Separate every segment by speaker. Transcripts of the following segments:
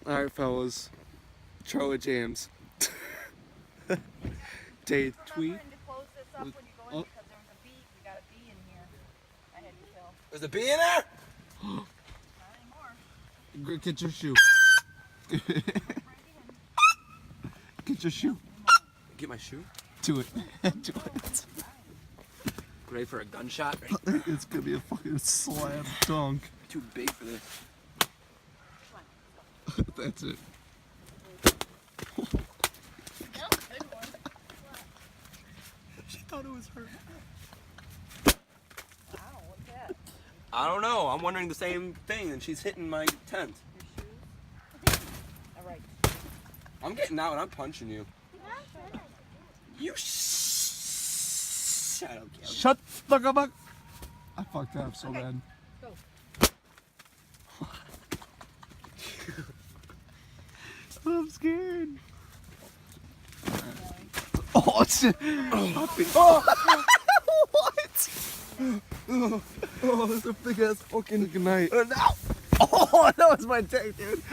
Speaker 1: Alright, fellas. charliejamz. Day tweet.
Speaker 2: To close this up when you go in because there was a bee. We got a bee in here. I had to kill.
Speaker 3: There's a bee in there?
Speaker 2: Not anymore.
Speaker 1: Get your shoe. Get your shoe.
Speaker 3: Get my shoe?
Speaker 1: Do it. Do it.
Speaker 3: Ready for a gunshot?
Speaker 1: It's gonna be a fucking slam dunk.
Speaker 3: Too big for this.
Speaker 1: That's it. She thought it was her.
Speaker 2: Wow, what's that?
Speaker 3: I don't know. I'm wondering the same thing, and she's hitting my tent.
Speaker 2: Your shoes? All right.
Speaker 3: I'm getting out and I'm punching you. You shut up, Kelly.
Speaker 1: Shut the fuck up. I fucked up so bad.
Speaker 2: Go.
Speaker 1: I'm scared. Oh shit! Oh. What? Oh, that's a big ass fucking good night.
Speaker 3: No.
Speaker 1: Oh, that was my take, dude.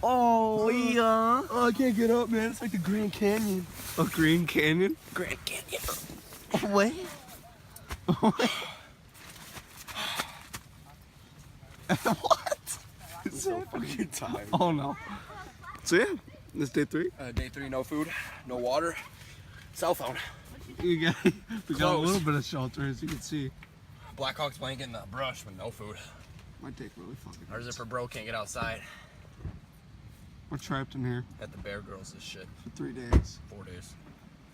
Speaker 1: Oh yeah.
Speaker 3: Oh, I can't get up, man. It's like the Grand Canyon.
Speaker 1: A Green Canyon?
Speaker 3: Grand Canyon.
Speaker 1: What? What?
Speaker 3: I'm so fucking tired.
Speaker 1: Oh no. So yeah, this day 3.
Speaker 3: Day 3, no food, no water, cell phone.
Speaker 1: We got a
Speaker 3: Close.
Speaker 1: little bit of shelter, as you can see.
Speaker 3: Blackhawks blanket and a brush, but no food.
Speaker 1: Might take really fucking.
Speaker 3: Our zipper bro can't get outside.
Speaker 1: We're trapped in here
Speaker 3: At the Bear Girls this shit.
Speaker 1: for 3 days.
Speaker 3: 4 days.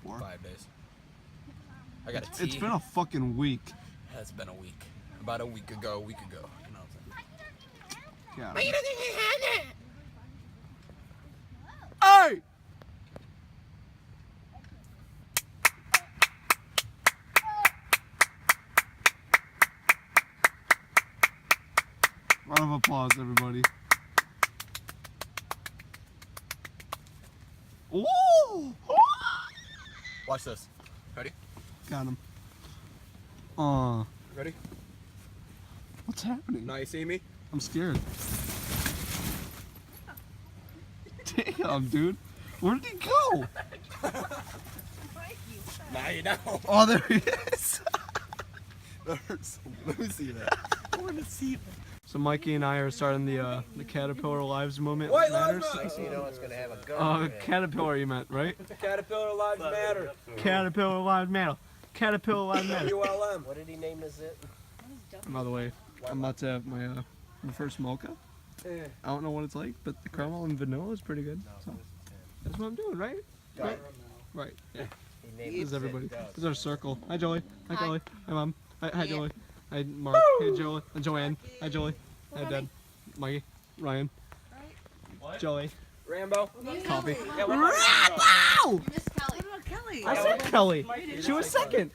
Speaker 1: 4.
Speaker 3: 5 days. I got a tea.
Speaker 1: It's been a fucking week.
Speaker 3: It's been a week. About a week ago, You know what I'm
Speaker 1: Yeah.
Speaker 3: saying?
Speaker 1: Hey! Round of applause, everybody. Ooh!
Speaker 3: Watch this. Ready?
Speaker 1: Got him.
Speaker 3: Ready?
Speaker 1: What's happening?
Speaker 3: Now you see me?
Speaker 1: I'm scared. Damn, dude. Where did he go?
Speaker 3: Now you know.
Speaker 1: Oh, there he is.
Speaker 3: Let me see that. I want to see that.
Speaker 1: So Mikey and I are starting the Caterpillar Lives movement.
Speaker 3: White
Speaker 1: Matters.
Speaker 3: Lives Matter.
Speaker 4: So you know it's gonna have a gun.
Speaker 1: Caterpillar, you meant, right?
Speaker 3: Caterpillar Lives Matter.
Speaker 1: Caterpillar Lives Matter. Caterpillar Lives Matter.
Speaker 3: ULM.
Speaker 4: What did he name this it?
Speaker 1: By the way, I'm about to have my first mocha. I don't know what it's like, but the caramel and vanilla is pretty good. So that's what I'm doing, right? Right. Right. Yeah.
Speaker 4: He named
Speaker 1: This is
Speaker 4: it
Speaker 1: everybody.
Speaker 4: Dust.
Speaker 1: This is our circle. Hi, Joey. Hi,
Speaker 2: Hi.
Speaker 1: Kelly. Hi, Mom. Hi,
Speaker 2: Yeah.
Speaker 1: Joey. Hi, Mark. Hey, Joey. Hi, Joanne. Hi, Joey. Hi, Dad. Mikey. Ryan. Joey.
Speaker 3: Rambo.
Speaker 1: Coffee.
Speaker 3: Yeah, what
Speaker 1: Rambo!
Speaker 2: You missed Kelly. What about Kelly?
Speaker 1: I said Kelly. She was second.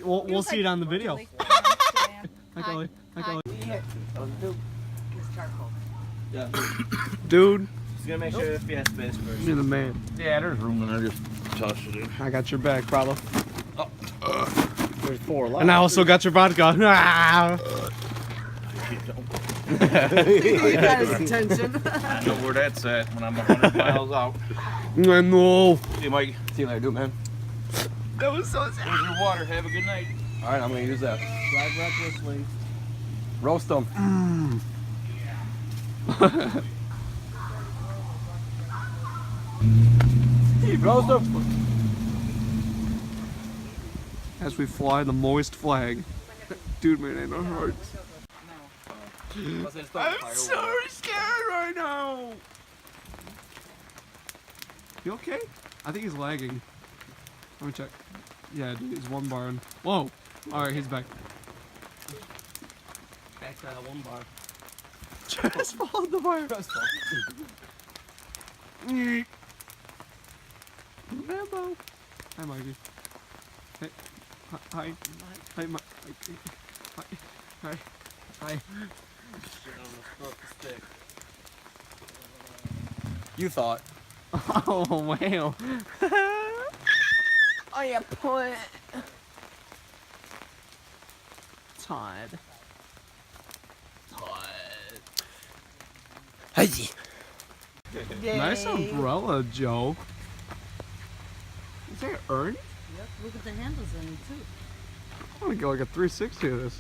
Speaker 1: We'll see it on the video. Hi, Kelly. Hi, Kelly. Dude,
Speaker 4: Just gonna make sure if you have space first.
Speaker 1: you're the man.
Speaker 5: Yeah, there's room in there. Just toss it in.
Speaker 1: I got your back, brother.
Speaker 4: There's 4 left.
Speaker 1: And I also got your vodka. Ah!
Speaker 5: I know where that's at when I'm 100 miles out.
Speaker 1: I know.
Speaker 5: See you, Mike.
Speaker 3: See you later, dude, man.
Speaker 1: That was so sad.
Speaker 5: Here's your water. Have a good night.
Speaker 3: All right, I'm gonna use that.
Speaker 4: Drive recklessly.
Speaker 3: Roast them. Roast them.
Speaker 1: As we fly the moist flag. Dude, man, ain't no hearts. I'm so scared right now. You okay? I think he's lagging. Let me check. Yeah, dude, he's 1 bar in. Whoa! Alright, he's back.
Speaker 3: Back to that 1 bar.
Speaker 1: Just followed the fire. Rambo. Hi, Mikey. Hey. Hi. Hi, Mike. Hi. Hi. Hi.
Speaker 3: You thought.
Speaker 1: Oh, wow.
Speaker 2: Oh, yeah, put.
Speaker 1: Todd.
Speaker 3: Hey.
Speaker 1: Nice umbrella, Joe. Is that Ernie?
Speaker 6: Yep, look at the handles on it too.
Speaker 1: I want to go like a 360 of this.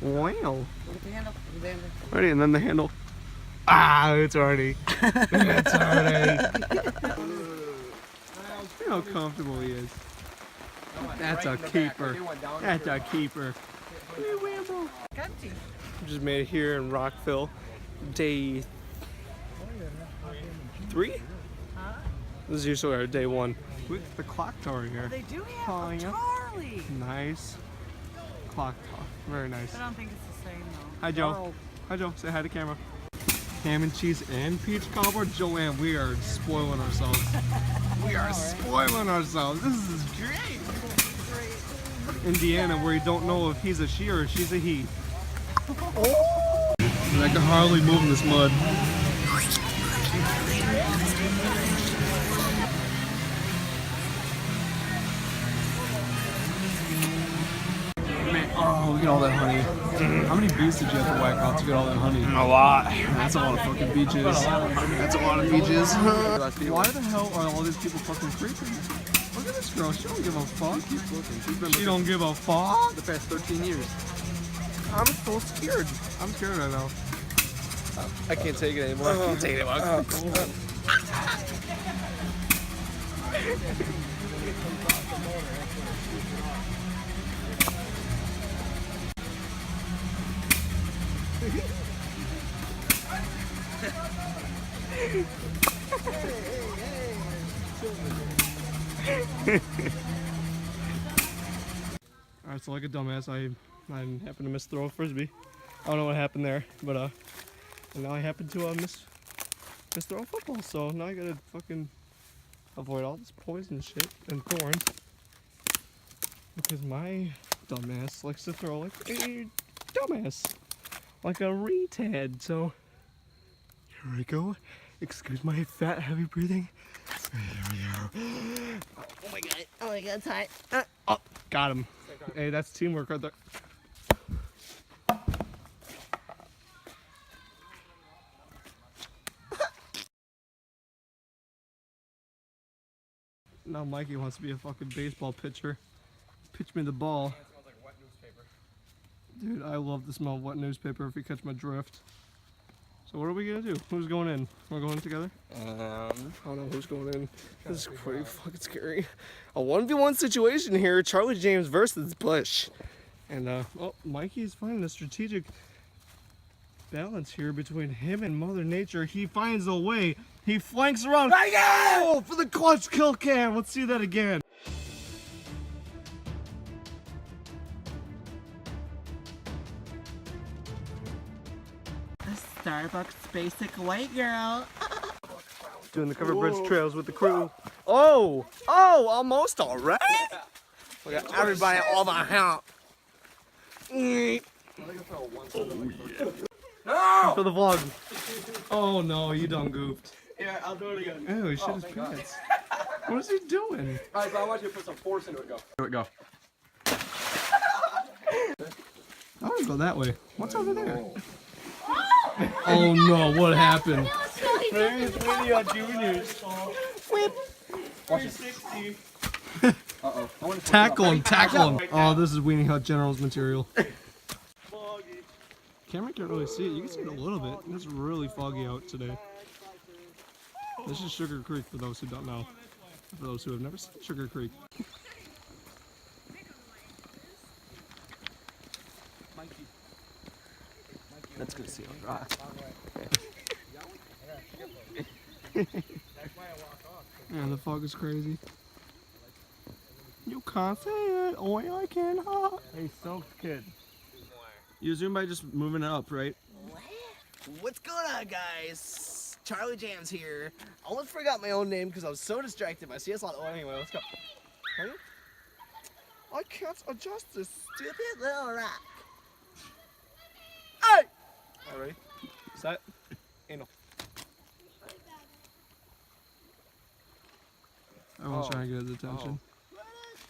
Speaker 1: Wow.
Speaker 6: Look at the handle. Look at the handle.
Speaker 1: Ready, and then the handle. Ah, it's Arnie. It's Arnie. See how comfortable he is. That's a keeper. That's a keeper. Just made it here in Rockville. Day 3? This is usually our day 1. With the clock tower here.
Speaker 2: They do have a Charlie.
Speaker 1: Nice clock tower. Very nice.
Speaker 2: I don't think it's the same though.
Speaker 1: Hi, Joe. Hi, Joe. Say hi to camera. Ham and cheese and peach cobbler. Joanne, we are spoiling ourselves. We are spoiling ourselves. This is great. Indiana, where you don't know if he's a she or she's a he. Oh! I can hardly move in this mud. Man, oh, look at all that honey. How many bees did you have to whack out to get all that honey?
Speaker 5: A lot.
Speaker 1: That's a lot of fucking beaches. That's a lot of beaches. Why the hell are all these people fucking creeping? Look at this girl. She don't give a fuck. She don't give a fuck.
Speaker 3: The past 13 years.
Speaker 1: I'm so scared. I'm scared right now. I can't take it anymore. I can't take it anymore. Alright, so like a dumbass, I happened to miss throw a frisbee. I don't know what happened there, but and now I happen to miss throw a football. So now I gotta fucking avoid all this poison shit and thorns because my dumbass likes to throw like a dumbass, like a retard. So here we go. Excuse my fat, heavy breathing. There we go. Oh my god! Oh my god! It's hot. Oh, got him. Hey, that's teamwork right there. Now Mikey wants to be a fucking baseball pitcher. Pitch me the ball.
Speaker 3: It smells like wet newspaper.
Speaker 1: Dude, I love the smell of wet newspaper if you catch my drift. So what are we gonna do? Who's going in? We're going together? I don't know who's going in. This is pretty fucking scary. A 1v1 situation here. Charlie James versus Bush. And oh, Mikey's finding a strategic balance here between him and Mother Nature. He finds a way. He flanks around. Oh, for the clutch kill cam. Let's see that again.
Speaker 6: Starbucks basic white girl.
Speaker 1: Doing the covered bridge trails with the crew. Oh, almost all right. We got everybody all the help. No! For the vlog. Oh no, you done goofed.
Speaker 3: Yeah, I'll do it again.
Speaker 1: Oh, he shit his pants. What is he doing?
Speaker 3: Alright, but I want you to put some force into it. Go. Do it, go.
Speaker 1: I want to go that way. What's over there? Oh no, what happened?
Speaker 3: Whip. Watch it. Uh-oh.
Speaker 1: Tackle him. Oh, this is Weenie Hut General's material. Camera can't really see it. You can see it a little bit. It's really foggy out today. This is Sugar Creek for those who don't know. For those who have never seen Sugar Creek. Let's go see on rock. Man, the fog is crazy. You can't say it. Oh, I can.
Speaker 4: Hey, soaked kid.
Speaker 1: You zoom by just moving it up, right?
Speaker 4: What's going on, guys? charliejamz here. I almost forgot my own name because I was so distracted by CS Lot. Oh, anyway, let's go. Ready? I can't adjust this stupid little rock. Hey! All right, ready? Set. Anal.
Speaker 1: Everyone's trying to get his attention.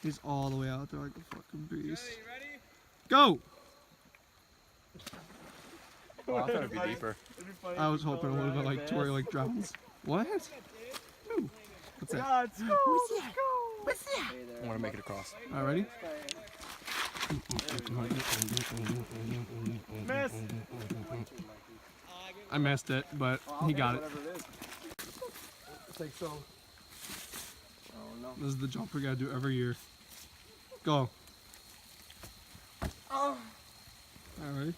Speaker 1: He's all the way out there like a fucking beast. Ready? Go!
Speaker 3: Oh, I thought it'd be deeper.
Speaker 1: I was hoping it would have been like to where he like drowns. What? Ooh. What's that?
Speaker 4: Let's go.
Speaker 3: I want to make it across.
Speaker 1: All ready?
Speaker 4: Miss.
Speaker 1: I missed it, but he got it.
Speaker 4: It's like so.
Speaker 1: This is the jump we gotta do every year. Go.
Speaker 4: Oh.
Speaker 1: All ready?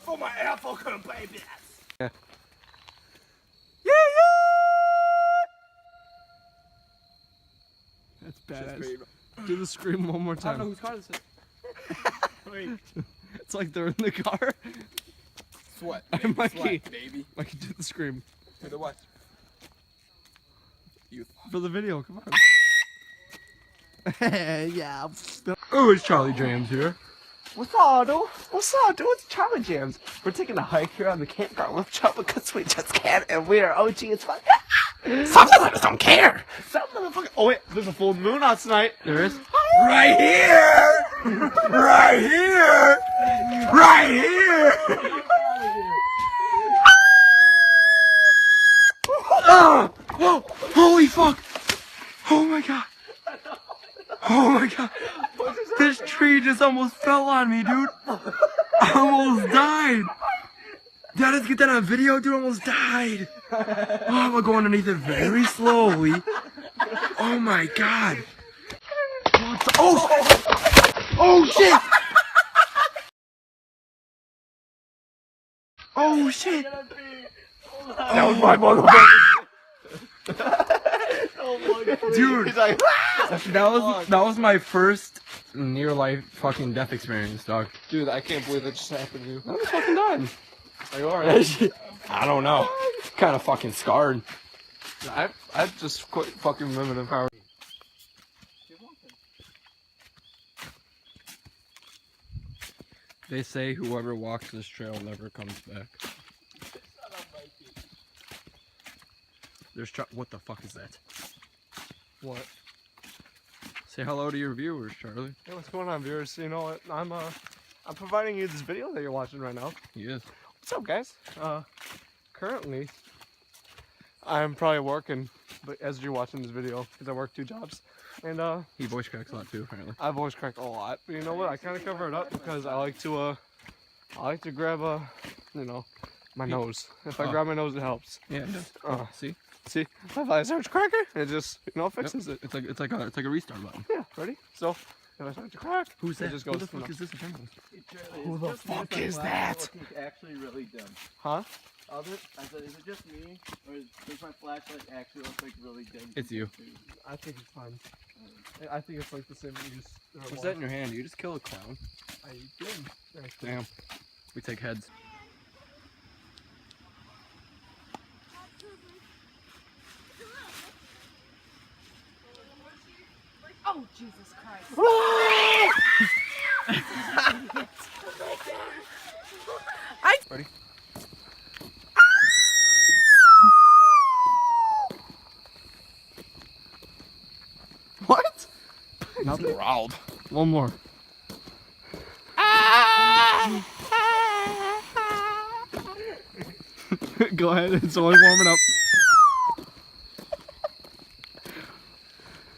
Speaker 4: For my African babies.
Speaker 1: Yeah. That's badass. Do the scream one more
Speaker 4: I don't know
Speaker 1: time.
Speaker 4: whose car this is. Wait.
Speaker 1: It's like they're in the car.
Speaker 3: Sweat.
Speaker 1: Mikey.
Speaker 3: Sweat, baby.
Speaker 1: Mikey, do the scream.
Speaker 3: For the what? You.
Speaker 1: For the video, come on.
Speaker 4: Yeah.
Speaker 1: Oh, it's CharlieJamz here.
Speaker 4: What's up, dude? What's up, dude? It's charliejamz. We're taking a hike here on the campground with Chubb because we just can, and we are OG. It's fun. Some motherfuckers don't care. Some motherfuckers. Oh wait, there's a full moon out tonight.
Speaker 1: There is.
Speaker 3: Right here! Right here! Right here!
Speaker 1: Oh! Oh! Holy fuck! Oh my god! Oh my god! This tree just almost fell on me, dude. I almost died. Did I just get that on video? Dude, I almost died. Oh, I'm gonna go underneath it very slowly. Oh my god. What the- oh! Oh shit! Oh shit! That was my motherfucker. Dude, that was my first near life fucking death experience, dog.
Speaker 4: Dude, I can't believe that just happened to you.
Speaker 1: I'm fucking done.
Speaker 4: Are you alright?
Speaker 1: I don't know. Kind of fucking scarred. I just quit fucking limited power. They say whoever walks this trail never comes back. There's what the fuck is that?
Speaker 4: What?
Speaker 1: Say hello to your viewers, Charlie.
Speaker 4: Hey, what's going on, viewers? You know what? I'm providing you this video that you're watching right now.
Speaker 1: He is.
Speaker 4: What's up, guys? Currently, I'm probably working, but as you're watching this video, because I work 2 jobs, and
Speaker 1: He voice cracks a lot too, apparently.
Speaker 4: I voice crack a lot. But you know what? I kind of cover it up because I like to grab you know, my nose. If I grab my nose, it helps.
Speaker 1: Yeah, it does. See?
Speaker 4: See, if I start to crack it just, you know, fixes it.
Speaker 1: It's like a restart button.
Speaker 4: Yeah, ready? So, if I start to crack,
Speaker 1: Who's
Speaker 4: it
Speaker 1: that?
Speaker 4: just
Speaker 1: Who
Speaker 4: goes,
Speaker 1: the
Speaker 4: you
Speaker 1: fuck
Speaker 4: know.
Speaker 1: is this apparently?
Speaker 4: Who the fuck is that?
Speaker 7: Actually really dim.
Speaker 4: Huh?
Speaker 7: I said, is it just me, or does my flashlight actually look like really dim?
Speaker 1: It's you.
Speaker 4: I think it's fine. I think it's like the same use.
Speaker 1: What's that in your hand? You just kill a clown.
Speaker 4: I did.
Speaker 1: Damn. We take heads.
Speaker 2: Oh, Jesus Christ.
Speaker 1: Ready?
Speaker 4: What?
Speaker 1: Nothing.
Speaker 3: Growled.
Speaker 1: One more. Go ahead, it's only warming up.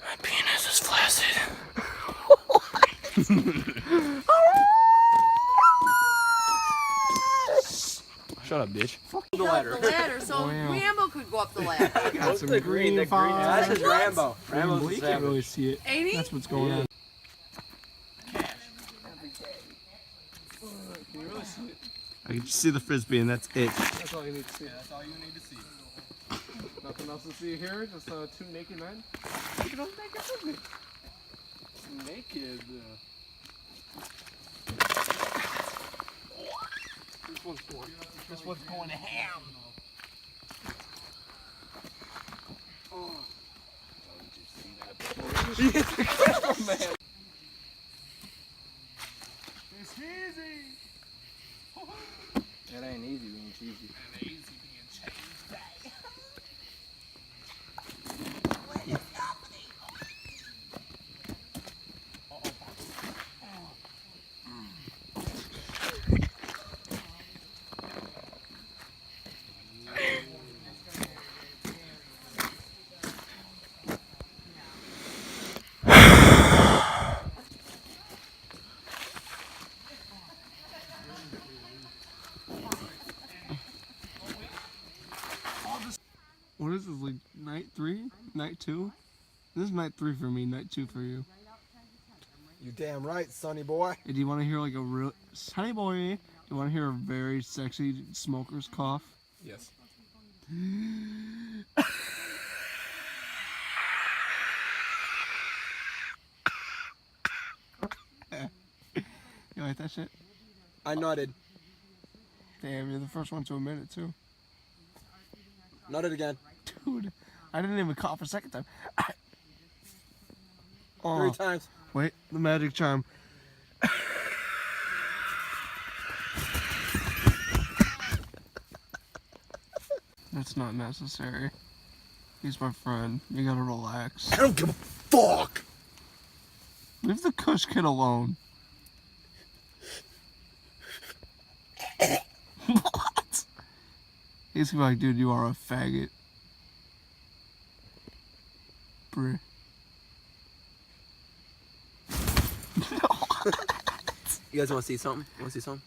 Speaker 3: My penis is flaccid.
Speaker 1: Shut up, bitch.
Speaker 2: Go up the ladder so Rambo could go up the ladder.
Speaker 1: Got some green fog.
Speaker 7: That's just Rambo.
Speaker 1: Well, you can't really see it.
Speaker 2: Ain't he?
Speaker 1: That's what's going on. I can just see the frisbee and that's it.
Speaker 4: That's all you need to see.
Speaker 3: That's all you need to see.
Speaker 4: Nothing else to see here. Just 2 naked men. Look at those naked frisbee. Naked. This one's going to ham. It's easy.
Speaker 7: It ain't easy being cheesy.
Speaker 1: What is this, like night 3? Night 2? This is night 3 for me, night 2 for you.
Speaker 3: You damn right, sonny boy.
Speaker 1: Hey, do you want to hear like a real... Honey boy, do you want to hear a very sexy smoker's cough?
Speaker 3: Yes.
Speaker 1: You like that shit?
Speaker 3: I nodded.
Speaker 1: Damn, you're the first one to admit it too.
Speaker 3: Nodded again.
Speaker 1: Dude, I didn't even cough a second time.
Speaker 3: 3 times.
Speaker 1: Wait, the magic charm. That's not necessary. He's my friend. You gotta relax.
Speaker 3: I don't give a fuck.
Speaker 1: Leave the Kush kid alone. What? He's gonna be like, dude, you are a faggot. Bruh.
Speaker 3: You guys want to see something? Want to see something?